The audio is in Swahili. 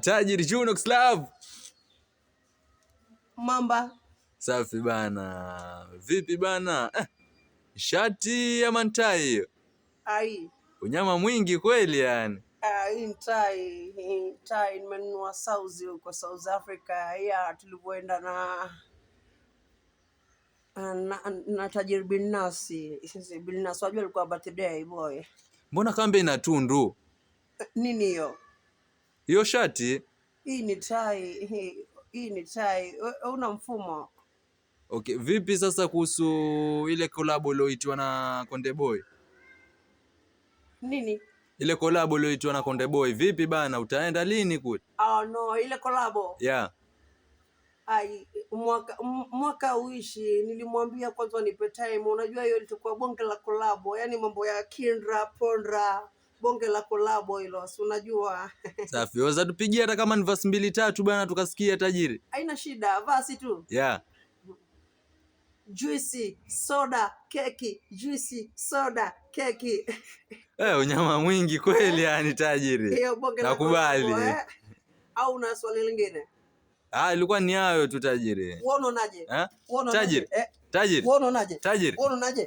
Tajiri Junox Love. Mamba. Safi bana. Vipi bana? Shati ya mantai hiyo. Ai. Unyama mwingi kweli yani. Hii tai nimenunua sauzi huko South Africa. Ya tulivyoenda na Tajiri Binasi. Sisi Binasi wajua alikuwa birthday boy. Mbona kambe ina tundu? Nini hiyo? Hiyo shati? Hii ni tai. Una mfumo. Okay, vipi sasa kuhusu ile collab iliyoitwa na Konde Boy? Nini? Ile collab iliyoitwa na Konde Boy, vipi bana, utaenda lini kule? No, ile collab. Yeah. Ai, mwaka uishi, nilimwambia kwanza nipe time. Unajua hiyo ilikuwa bonge la collab, yani mambo ya Kindra Pondra, bonge la collab hilo, si unajua. Safi, waza tupigie hata kama ni verse 2 3 bana tukasikia tajiri. Haina shida, verse tu. Yeah. Juicy soda keki, juicy soda keki. Unyama mwingi kweli yani tajiri. Hiyo bonge la nakubali. Au una swali lingine? Ilikuwa ni hayo tu tajiri. Uonaje? Tajiri. Tajiri. Uonaje? Tajiri. Uonaje?